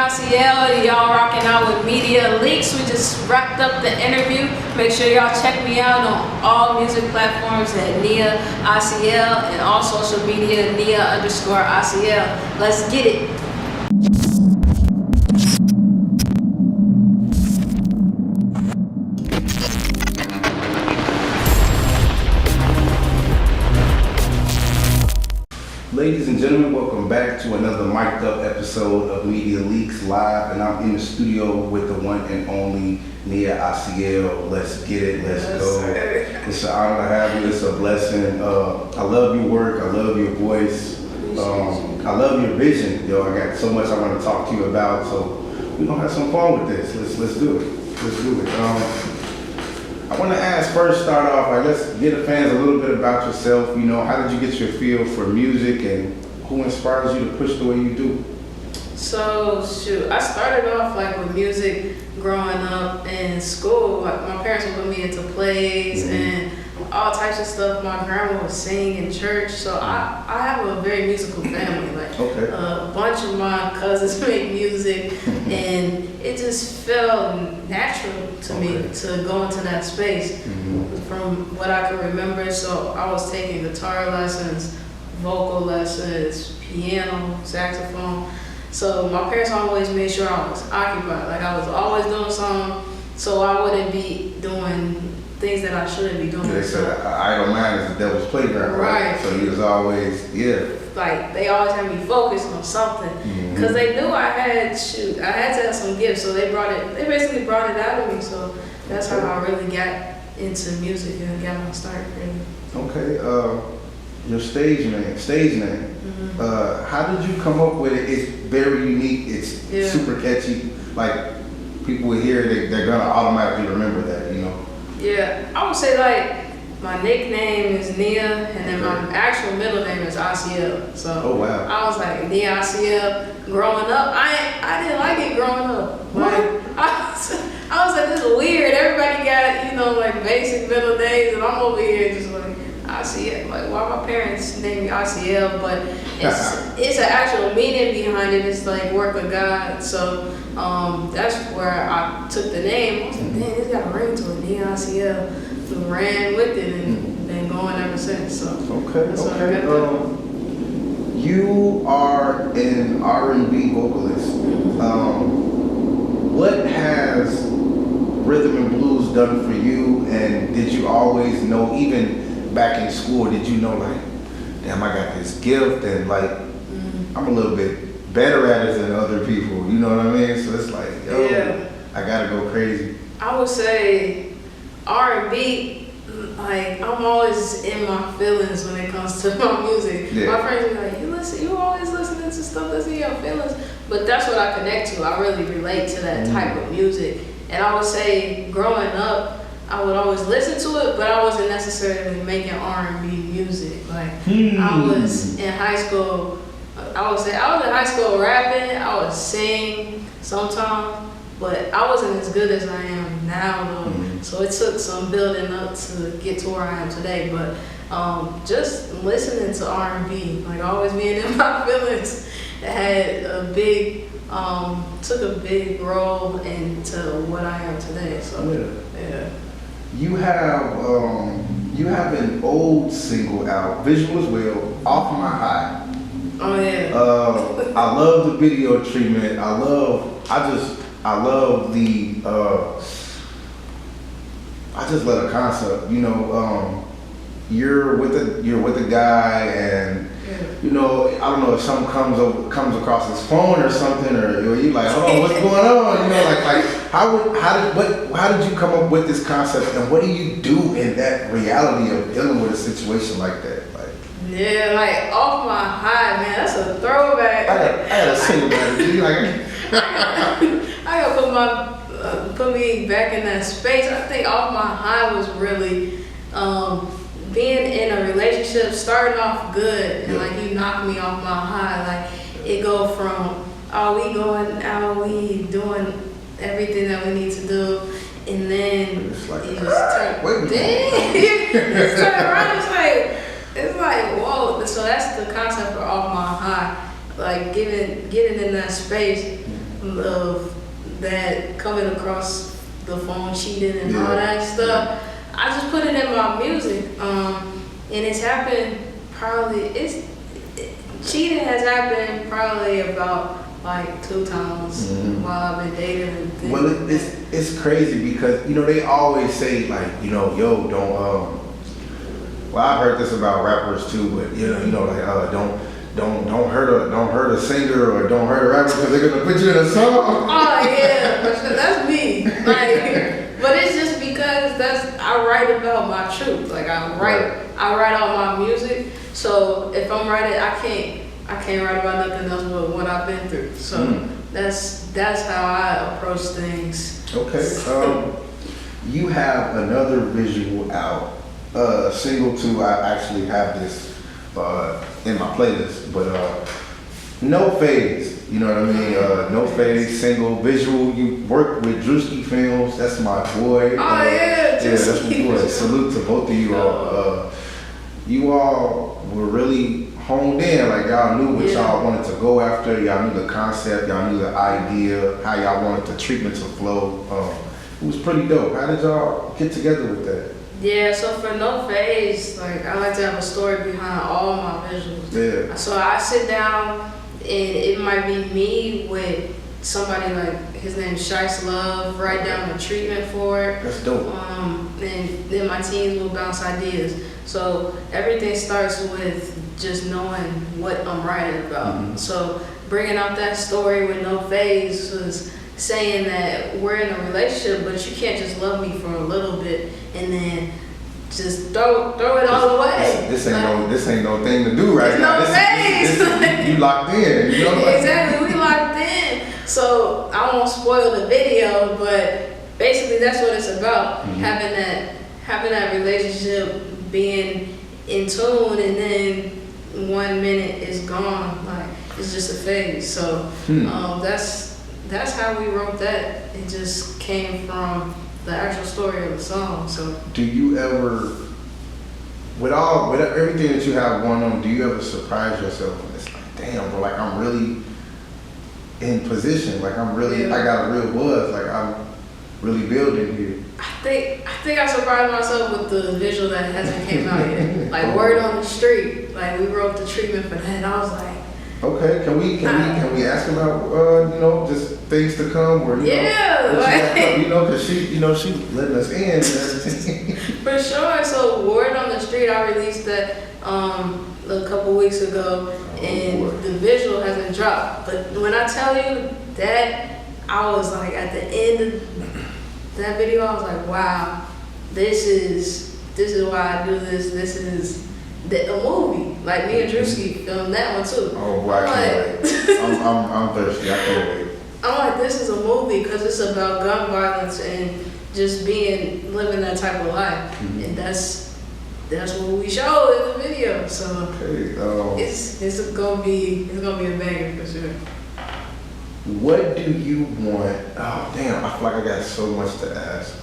Asiel, and y'all rocking out with Media Leaks. We just wrapped up the interview. Make sure y'all check me out on all music platforms at Nia Asiel and all social media Nia_Asiel. Let's get it. Ladies and gentlemen, welcome back to another mic'd up episode of Media Leaks Live, and I'm in the studio with the one and only Nia Asiel. Let's get it, let's go. It's an honor to have you, it's a blessing. I love your work, I love your voice, I love your vision. Yo, I got so much I want to talk to you about, so we're gonna have some fun with this. Let's do it. Let's do it. I want to ask first, start off, like, let's get the fans a little bit about yourself. You know, how did you get your feel for music and who inspires you to push the way you do? So, I started off like with music growing up in school. Like, my parents would put me into plays and all types of stuff. My grandma would sing in church. So I have a very musical family. Like a bunch of my cousins make music and it just felt natural to me to go into that space from what I could remember. So I was taking guitar lessons, vocal lessons, piano, saxophone. So my parents always made sure I was occupied. Like I was always doing something so I wouldn't be doing things that I shouldn't be doing. They said an idle mind is the devil's playground, right? So you was always, like they always had me focused on something because they knew I had to have some gifts. So they basically brought it out of me. So that's how I really got into music and got my start really. Okay, your stage name. How did you come up with it? It's very unique. It's super catchy. Like people will hear it, they're gonna automatically remember that, you know. Yeah, I would say like my nickname is Nia, and then my actual middle name is Asiel. So I was like Nia Asiel. Growing up, I didn't like it growing up. Like I was like, this is weird. Everybody got like basic middle names, and I'm over here just like Asiel. Like why my parents named me Asiel, but it's an actual meaning behind it. It's like work of God. So that's where I took the name. I was like, dang, it's got a ring to it, Nia Asiel. Ran with it and been going ever since. So you are an R&B vocalist. What has rhythm and blues done for you? And did you always know, even back in school, did you know like, damn, I got this gift and like I'm a little bit better at it than other people, you know what I mean? So it's like, I gotta go crazy. I would say R&B, like I'm always in my feelings when it comes to my music. My friends are like, you always listening to stuff that's in your feelings. But that's what I connect to. I really relate to that type of music. And I would say growing up, I would always listen to it, but I wasn't necessarily making R&B music. Like I was in high school, I was in high school rapping, I would sing sometimes, but I wasn't as good as I am now though. So it took some building up to get to where I am today. But just listening to R&B, like always being in my feelings, had took a big role into what I am today. So You have an old single out, visual as well, Off My High. Oh yeah. I love the video treatment. I love the concept. You know, you're with a guy, and you know, I don't know if something comes across his phone or something, or you like, oh, what's going on? You know, like how did you come up with this concept, and what do you do in that reality of dealing with a situation like that? Like Off My High, man, that's a throwback. I gotta sing about it. I gotta put me back in that space. I think Off My High was really being in a relationship, starting off good, and like you knock me off my high. Like it go from we going out, we doing everything that we need to do, and then it's like, you just turn. It's turn around. It's like whoa. So that's the concept for Off My High. Like getting in that space. of that coming across the phone cheating and all that stuff. I just put it in my music, and it's happened cheating has happened probably about like 2 times while I've been dating and things. Well, it's crazy because, you know, they always say like, you know, yo, don't, well, I've heard this about rappers too, but you know, like, don't hurt a singer or don't hurt a rapper because they're gonna put you in a song. Oh yeah, that's me. Like, but it's just because I write about my truth. Like I write all my music. So if I'm writing, I can't write about nothing else but what I've been through. So that's how I approach things. Okay. You have another visual out. Single 2. I actually have this in my playlist, but No Phase. You know what I mean? No Phase single visual. You work with Drewski Films. That's my boy. Oh yeah, that's my boy. Salute to both of you all. You all were really honed in, like y'all knew what y'all wanted to go after, y'all knew the concept, y'all knew the idea, how y'all wanted the treatment to flow. It was pretty dope. How did y'all get together with that? Yeah, so for No Phase, like I like to have a story behind all my visuals. Yeah. So I sit down and it might be me with somebody like his name's Shice Love, write down the treatment for it. That's dope. And then my teams will bounce ideas. So everything starts with just knowing what I'm writing about. So bringing out that story with No Phase was saying that we're in a relationship, but you can't just love me for a little bit and then just throw it all away. This ain't no thing to do right now. No Phase. You locked in. You know? Exactly, we locked in. So I won't spoil the video, but basically that's what it's about. Having that relationship, being in tune, and then 1 minute is gone. Like it's just a phase. So that's how we wrote that. It just came from the actual story of the song. So do you ever, with everything that you have going on, do you ever surprise yourself when it's like, damn, bro, like I'm really in position, like I'm really, I got a real buzz, like I'm really building here? I think I surprised myself with the visual that hasn't came out yet. Like Word on the Street, like we wrote the treatment for that, and I was like, okay, can we ask about just things to come, or because she letting us in. For sure. So Word on the Street, I released that a couple weeks ago, and the visual hasn't dropped. But when I tell you that, I was like at the end of that video, I was like, wow, this is why I do this. This is a movie. Like me and Drewski filmed that one too. Oh, wow, I can't wait. I'm thirsty. I can't wait. I'm like, this is a movie because it's about gun violence and just living that type of life, and that's what we showed in the video. So it's gonna be a banger for sure. What do you want? Oh damn, I feel like I got so much to ask.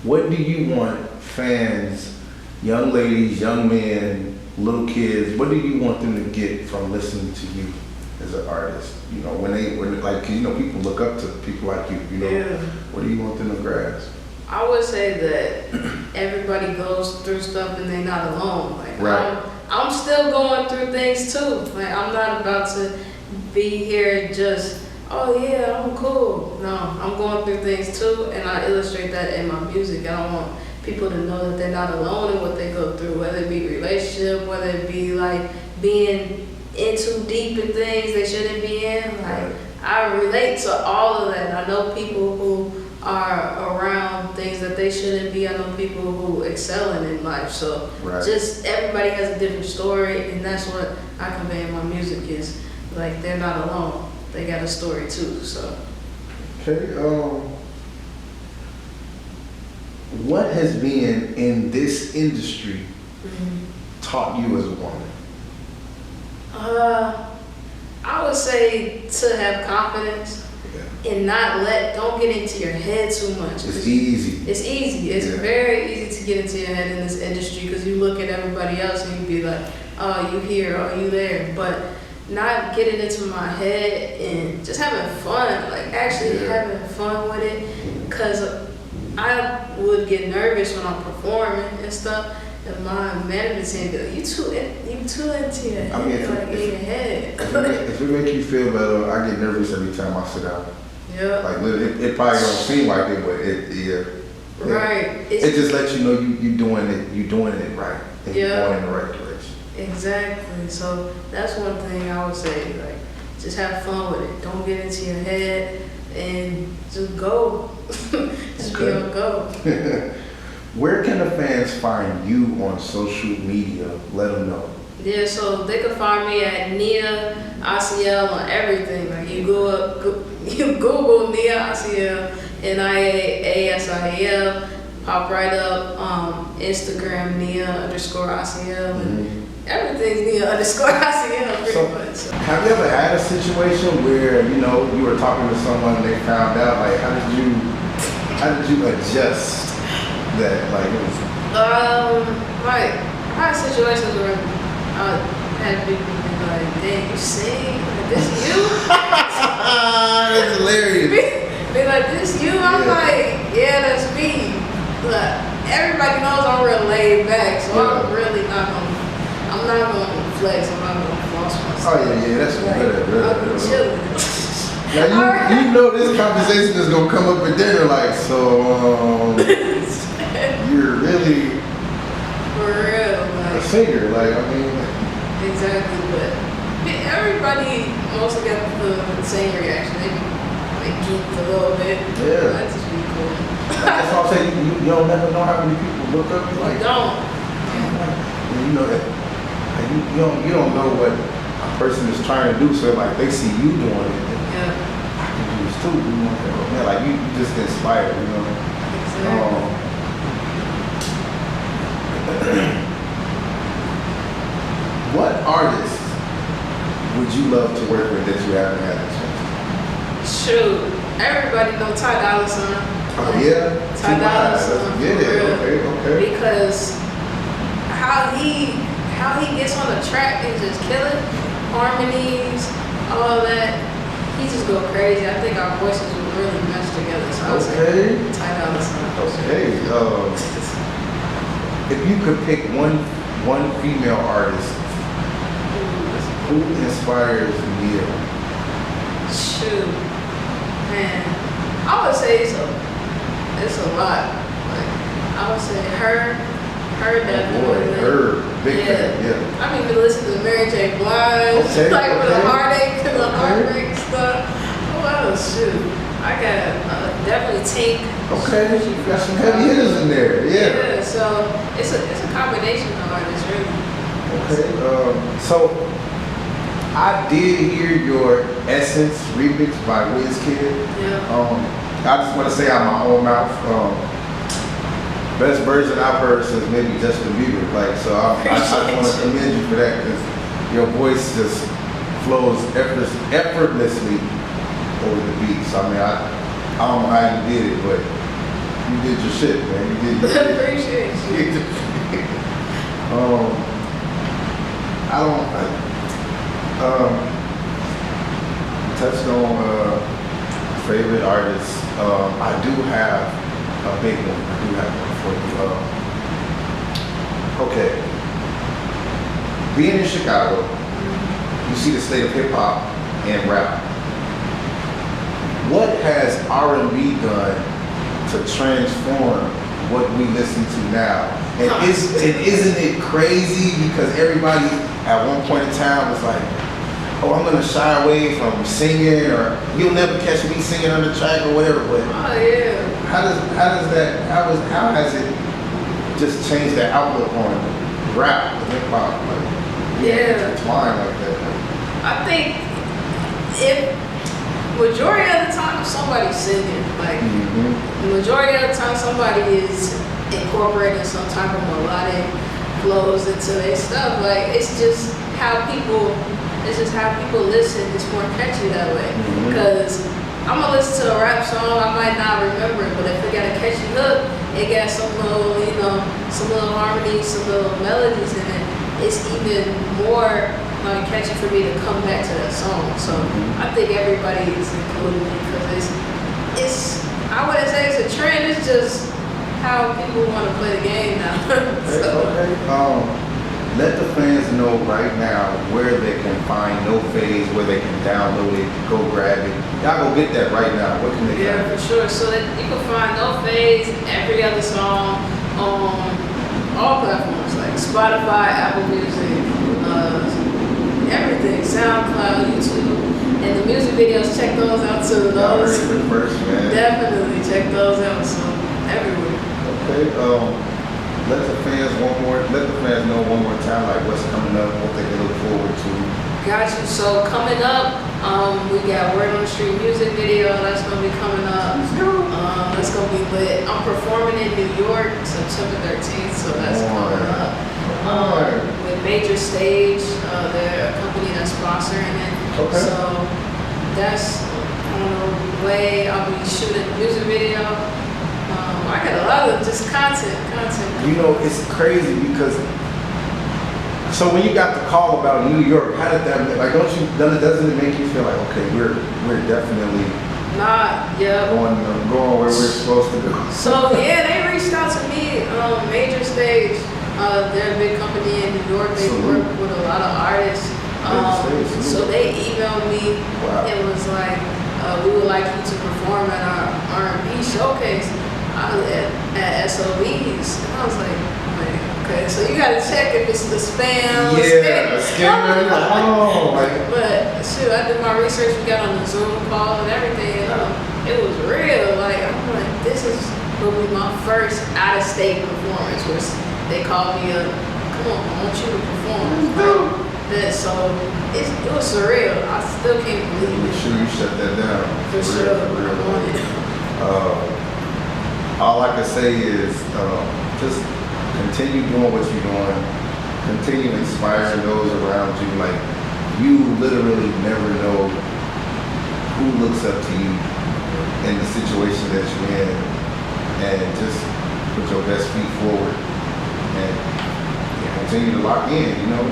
What do you want fans, young ladies, young men, little kids, what do you want them to get from listening to you as an artist? You know, when people look up to people like you, what do you want them to grasp? I would say that everybody goes through stuff and they're not alone. Like I'm still going through things too. Like I'm not about to be here just, oh yeah, I'm cool. No, I'm going through things too, and I illustrate that in my music. I don't want people to know that they're not alone in what they go through, whether it be relationship, whether it be like being in too deep in things they shouldn't be in. Like I relate to all of that. I know people who are around things that they shouldn't be. I know people who excelling in life. So just everybody has a different story, and that's what I convey in my music is like they're not alone. They got a story too. So okay. What has been in this industry taught you as a woman? I would say to have confidence and don't get into your head too much. It's easy. It's very easy to get into your head in this industry because you look at everybody else and you be like, oh, you here, oh, you there. But not getting into my head and just having fun, like actually having fun with it, because I would get nervous when I'm performing and stuff, and my manager saying, "You too into your head, I mean, in your head." If it makes you feel better, I get nervous every time I sit down. Yeah. Like it probably don't seem like it, but Right. It just lets you know you doing it right, and you're going in the right direction. Exactly. So that's one thing I would say, like, just have fun with it. Don't get into your head and just go. Just be on go. Where can the fans find you on social media? Let them know. Yeah, so they can find me at Nia Asiel on everything. Like you Google Nia Asiel, Nia_Asiel, pop right up. Instagram Nia_Asiel, and everything's Nia_Asiel pretty much. So. Have you ever had a situation where you were talking to someone and they found out? Like, how did you adjust that? Like, it was. Right. I had situations where I had people be like, "Dang, you sing? Like, this you?" That's hilarious. Be like, "This you?" I'm like, "Yeah, that's me." But everybody knows I'm real laid back, so I'm really not gonna. I'm not gonna flex. I'm not gonna floss myself. Oh yeah, that's like, good. I'm chilling. Now you know this conversation is gonna come up at dinner, like, so you're really for real, like a singer, like, I mean. Exactly, but everybody mostly got the same reaction. They geeked a little bit. Yeah. That just be cool. That's why I'm saying you don't never know how many people look up. Like, You don't. You know that. Like, you don't know what a person is trying to do. So like they see you doing it. Yeah. I can do this too. Man, like you just inspired. Exactly. What artists would you love to work with that you haven't had a chance? Shoot, everybody know Ty Dolla $ign. Oh yeah, Ty Dolla $ign. Yeah, okay. Because how he gets on the track and just killing harmonies, all that. He just go crazy. I think our voices would really mesh together. So I would say Ty Dolla $ign. Okay. If you could pick one female artist, who inspires you? Shoot, man, I would say it's a lot. Like I would say her definitely. Her, big fan, yeah. I mean, been listening to Mary J. Blige, with the heartache and the heartbreak stuff. Who else? Shoot, I got definitely Tink. Okay, you got some heavy hitters in there, Yeah, so it's a combination of artists, really. Okay, so I did hear your Essence remix by Wizkid. Yeah. I just want to say out my own mouth, best version I've heard since maybe Justin Bieber. Like, so I want to commend you for that, because your voice just flows effortlessly over the beat. So I mean, I don't know how you did it, but you did your shit, man. You did your shit. Appreciate you. Touched on favorite artists. I do have a big one. I do have one for you. Okay. Being in Chicago, you see the state of hip-hop and rap. What has R&B done to transform what we listen to now? And isn't it crazy, because everybody at one point in time was like, oh, I'm gonna shy away from singing, or you'll never catch me singing on the track or whatever. But how has it just changed the outlook on rap and hip hop? Like, intertwined like that. I think if majority of the time somebody's singing, like the majority of the time somebody is incorporating some type of melodic flows into their stuff. Like it's just how people listen. It's more catchy that way. Because I'm gonna listen to a rap song, I might not remember it, but if it got a catchy hook, it got some little harmonies, some little melodies in it. It's even more catchy for me to come back to that song. So I think everybody is included because it's I wouldn't say it's a trend. It's just how people want to play the game now. Okay. Let the fans know right now where they can find No Phase, where they can download it, go grab it. Y'all go get that right now. What can they find? Yeah, for sure. So that you can find No Phase, every other song on all platforms like Spotify, Apple Music, everything, SoundCloud, YouTube, and the music videos. Check those out too. Those definitely check those out. So everywhere. Okay. Let the fans know one more time, like what's coming up, what they can look forward to. Got you. So coming up, we got Word on the Street music video. That's gonna be coming up. That's gonna be lit. I'm performing in New York September 13th, so that's coming up. With Major Stage, they're a company that's sponsoring it. Okay. So that's the way I'll be shooting the music video. I got a lot of just content. You know, it's crazy because, so when you got the call about New York, how did that, like, doesn't it make you feel like, okay, we're definitely going where we're supposed to go? So yeah, they reached out to me, Major Stage, they're a big company in New York, they work with a lot of artists, so they emailed me and was like, we would like you to perform at our R&B showcase. At SOBs, and I was like, okay, so you gotta check if it's the spam. Yeah, scammer. But shoot, I did my research. We got on the Zoom call and everything, and it was real. Like I'm like, this will be my first out-of-state performance. Where they called me up, come on, I want you to perform. So it was surreal. I still can't believe it. Make sure you shut that down. For sure, I want it. All I can say is just continue doing what you're doing. Continue inspiring those around you. Like, you literally never know who looks up to you in the situation that you're in. And just put your best feet forward and continue to lock in, you know.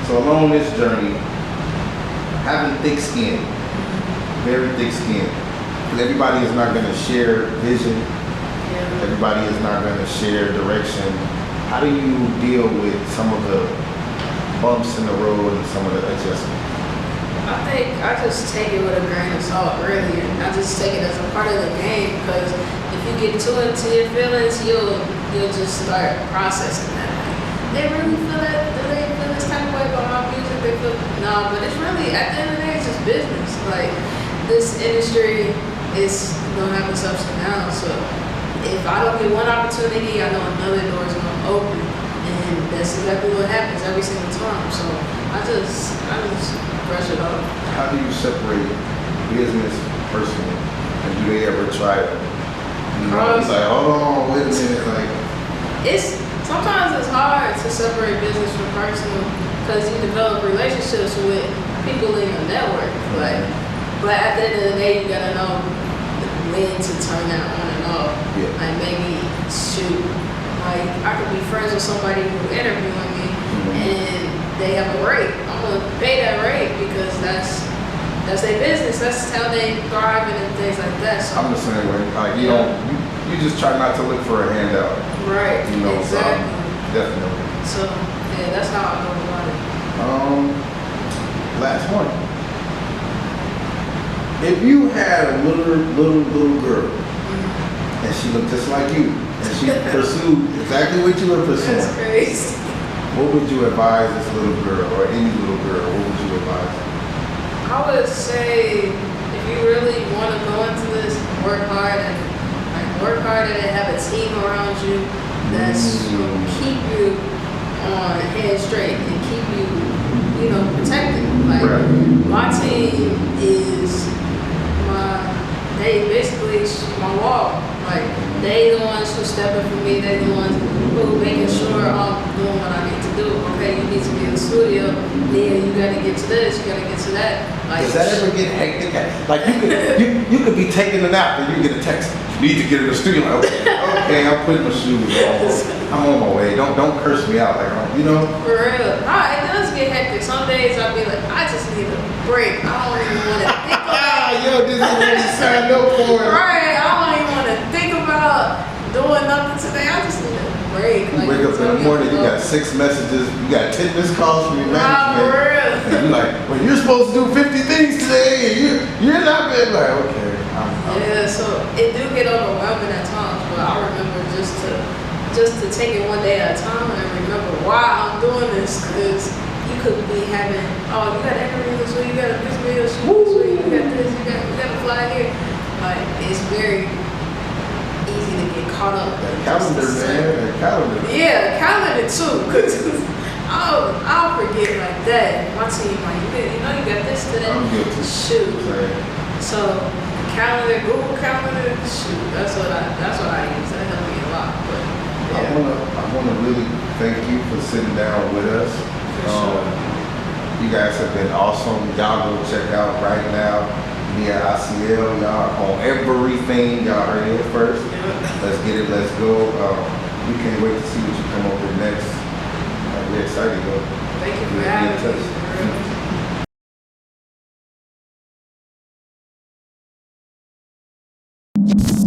So along this journey, having thick skin, very thick skin. Everybody is not going to share vision. Everybody is not going to share direction. How do you deal with some of the bumps in the road and some of the adjustments? I think I just take it with a grain of salt, really. I just take it as a part of the game because if you get too into your feelings, you'll just start processing that. They really feel that? Do they feel this type of way about my music? They feel no, but it's really at the end of the day, it's just business. Like this industry. It's gonna have its ups and downs. So if I don't get one opportunity, I know another door is gonna open, and that's exactly what happens every single time. So I just brush it off. How do you separate business personal? And do they ever try to? It's like, hold on, wait a minute, like. Sometimes it's hard to separate business from personal because you develop relationships with people in your network, But at the end of the day, you gotta know when to turn that on and off. Yeah. Like maybe shoot, like I could be friends with somebody who interviewing me and they have a rate. I'm gonna pay that rate because that's their business. That's how they thrive and things like that. So I'm the same way. Like you just try not to look for a handout. Right. You know, exactly. Definitely. So yeah, that's how I go about it. Last one. If you had a little girl, and she looked just like you, and she pursued exactly what you were pursuing, that's crazy. What would you advise this little girl, or any little girl? What would you advise? I would say, if you really want to go into this, work hard and have a team around you that's going to keep you on head straight and keep you, protected. Like my team is. They basically my wall. Like they the ones who step up for me. They the ones who making sure I'm doing what I need to do. Okay, you need to be in the studio. Yeah, you got to get to this. You got to get to that. Like, does that ever get hectic? Like you could be taking a nap and you get a text. You need to get in the studio. Like, okay, I'm putting my shoes on. I'm on my way. Don't curse me out. Like For real. It does get get hectic. Some days I'll be like, I just need a break. I don't even want to think about Yo, this is what you signed up for. Right, I don't even want to think about doing nothing today. I just need a break. You wake up in the morning, you got 6 messages, you got 10 missed calls from your management. For real. And you're like, well, you're supposed to do 50 things today, and you're not been like, okay. Yeah, so it do get overwhelming at times, but I remember just to take it one day at a time and remember why I'm doing this, because you could be having, oh, you got to interview this week, you got a music video shoot this week, you got this, you got to fly here. Like, it's very easy to get caught up. That calendar, man, that calendar. Yeah, calendar too, because I'll forget like that. My team, like, you know, you got this today. I'm guilty. Shoot. Right. So, calendar, Google Calendar, shoot, that's what I use. That helped me a lot. But yeah. I wanna really thank you for sitting down with us. For sure. You guys have been awesome. Y'all go check out right now Nia Asiel. Y'all on everything. Y'all heard it first. Yeah. Let's get it. Let's go. We can't wait to see what you come up with next. We're excited, though. Thank you for having me.